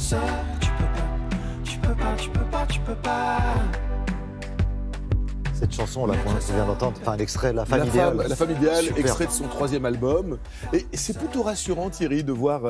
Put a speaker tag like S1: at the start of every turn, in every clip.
S1: seul. Tu peux pas, tu peux pas, tu peux pas, tu peux pas.
S2: Cette chanson là qu'on vient d'entendre, enfin l'extrait La Femme Idéale.
S3: La Femme Idéale,
S2: Super.
S3: extrait de son 3e album. Et c'est plutôt rassurant, Thierry, de voir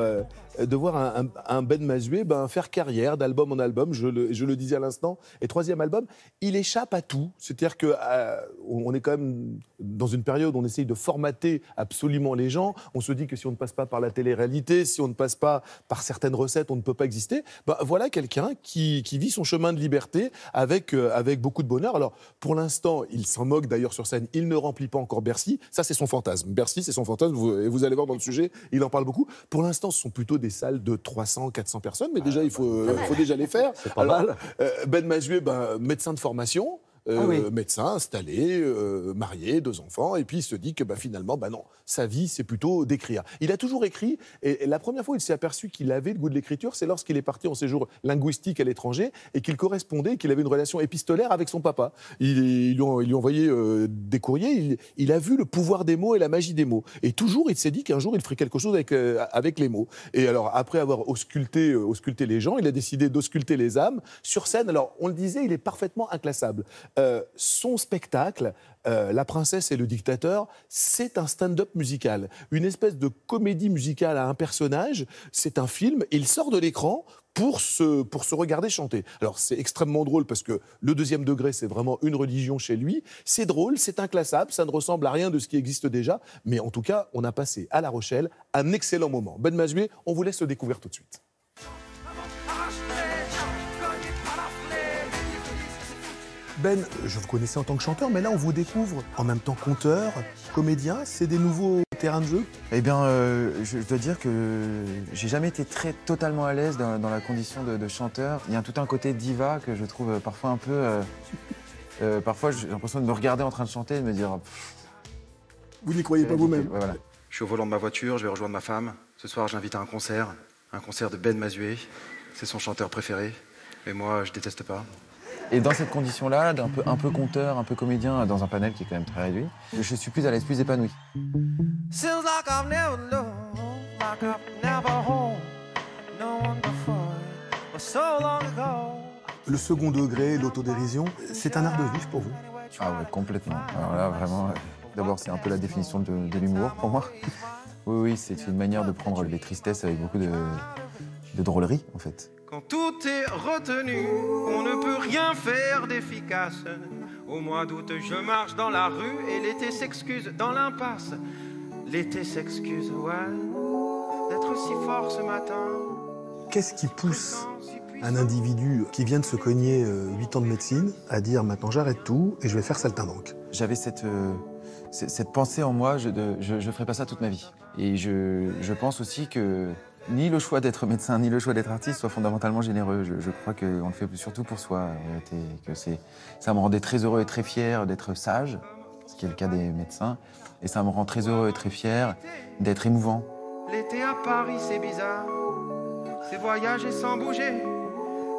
S3: un Ben Mazué faire carrière d'album en album, je le disais à l'instant. Et 3e album, il échappe à tout. C'est-à-dire qu'on est quand même dans une période où on essaye de formater absolument les gens. On se dit que si on ne passe pas par la télé-réalité, si on ne passe pas par certaines recettes, on ne peut pas exister. Voilà quelqu'un qui vit son chemin de liberté avec beaucoup de bonheur. Alors, pour l'instant, il s'en moque d'ailleurs sur scène. Il ne remplit pas encore Bercy. Ça, c'est son fantasme. Bercy, c'est son fantasme. Vous allez voir dans le sujet, il en parle beaucoup. Pour l'instant, ce sont plutôt des salles de 300, 400 personnes. Mais déjà, il faut déjà les faire.
S2: C'est pas mal.
S3: Ben Mazué, médecin de formation. Médecin, installé, marié, 2 enfants, et puis il se dit que finalement, non, sa vie, c'est plutôt d'écrire. Il a toujours écrit, et la première fois où il s'est aperçu qu'il avait le goût de l'écriture, c'est lorsqu'il est parti en séjour linguistique à l'étranger, et qu'il correspondait, qu'il avait une relation épistolaire avec son papa. Ils lui ont envoyé des courriers, il a vu le pouvoir des mots et la magie des mots. Et toujours, il s'est dit qu'un jour, il ferait quelque chose avec les mots. Et alors, après avoir ausculté les gens, il a décidé d'ausculter les âmes sur scène. Alors, on le disait, il est parfaitement inclassable. Son spectacle, La Princesse et le Dictateur, c'est un stand-up musical. Une espèce de comédie musicale à un personnage. C'est un film et il sort de l'écran pour se regarder chanter. Alors, c'est extrêmement drôle parce que le 2e degré, c'est vraiment une religion chez lui. C'est drôle, c'est inclassable, ça ne ressemble à rien de ce qui existe déjà. Mais en tout cas, on a passé à La Rochelle un excellent moment. Ben Mazué, on vous laisse le découvrir tout de suite. Ben, je vous connaissais en tant que chanteur, mais là, on vous découvre en même temps conteur, comédien. C'est des nouveaux terrains de jeu?
S4: Eh bien, je dois dire que j'ai jamais été totalement à l'aise dans la condition de chanteur. Il y a tout un côté diva que je trouve parfois un peu... parfois, j'ai l'impression de me regarder en train de chanter et de me dire...
S3: Vous n'y croyez pas vous-même?
S4: Voilà.
S5: Je suis au volant de ma voiture, je vais rejoindre ma femme. Ce soir, j'invite à un concert de Ben Mazué. C'est son chanteur préféré. Et moi, je déteste pas.
S4: Et dans cette condition-là, un peu conteur, un peu comédien, dans un panel qui est quand même très réduit, je suis plus à l'aise, plus épanoui.
S3: Le second degré, l'autodérision, c'est un art de vivre pour vous?
S4: Ah ouais, complètement. Alors là, vraiment, d'abord, c'est un peu la définition de l'humour pour moi. Oui, c'est une manière de prendre les tristesses avec beaucoup de drôlerie, en fait.
S1: Quand tout est retenu, on ne peut rien faire d'efficace. Au mois d'août, je marche dans la rue et l'été s'excuse dans l'impasse. L'été s'excuse, ouais, d'être si fort ce matin.
S3: Qu'est-ce qui pousse un individu qui vient de se cogner 8 ans de médecine à dire maintenant j'arrête tout et je vais faire saltimbanque?
S4: J'avais cette pensée en moi, je ne ferai pas ça toute ma vie. Et je pense aussi que ni le choix d'être médecin, ni le choix d'être artiste soit fondamentalement généreux. Je crois qu'on le fait surtout pour soi, et que ça me rendait très heureux et très fier d'être sage, ce qui est le cas des médecins, et ça me rend très heureux et très fier d'être émouvant.
S1: L'été à Paris, c'est bizarre. C'est voyager sans bouger.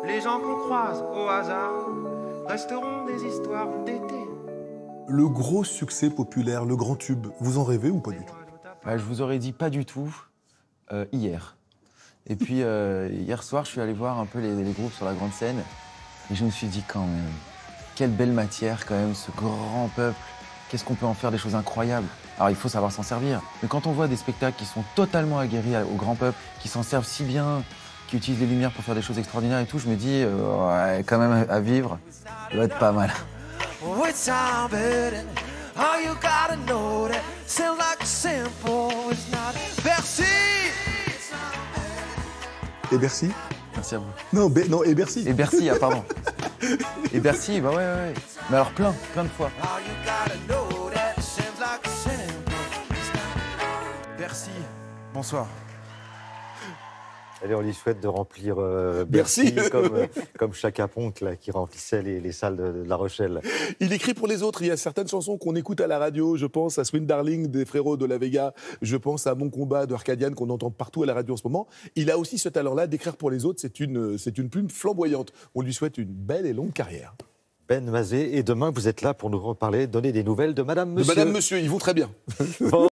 S1: Les gens qu'on croise au hasard resteront des histoires d'été.
S3: Le gros succès populaire, le grand tube, vous en rêvez ou pas du tout?
S4: Je vous aurais dit pas du tout hier. Et puis hier soir, je suis allé voir un peu les groupes sur la grande scène et je me suis dit quand même, quelle belle matière quand même, ce grand peuple. Qu'est-ce qu'on peut en faire des choses incroyables? Alors il faut savoir s'en servir. Mais quand on voit des spectacles qui sont totalement aguerris au grand peuple, qui s'en servent si bien, qui utilisent les lumières pour faire des choses extraordinaires et tout, je me dis, ouais, quand même à vivre, ça doit être pas mal.
S3: Et Bercy?
S4: Merci à vous.
S3: Non, et Bercy.
S4: Et Bercy, pardon. Et Bercy, ouais. Mais alors plein de fois. Bercy, bonsoir.
S2: Allez, on lui souhaite de remplir
S3: Bercy
S2: Bercy comme Chaka Ponk là, qui remplissait les salles de La Rochelle.
S3: Il écrit pour les autres. Il y a certaines chansons qu'on écoute à la radio. Je pense à Swing Darling des Frérots de la Vega. Je pense à Mon Combat de Arcadian qu'on entend partout à la radio en ce moment. Il a aussi ce talent-là d'écrire pour les autres. C'est une plume flamboyante. On lui souhaite une belle et longue carrière.
S2: Ben Mazué, et demain vous êtes là pour nous reparler, donner des nouvelles de Madame Monsieur.
S3: De Madame Monsieur, ils vont très bien.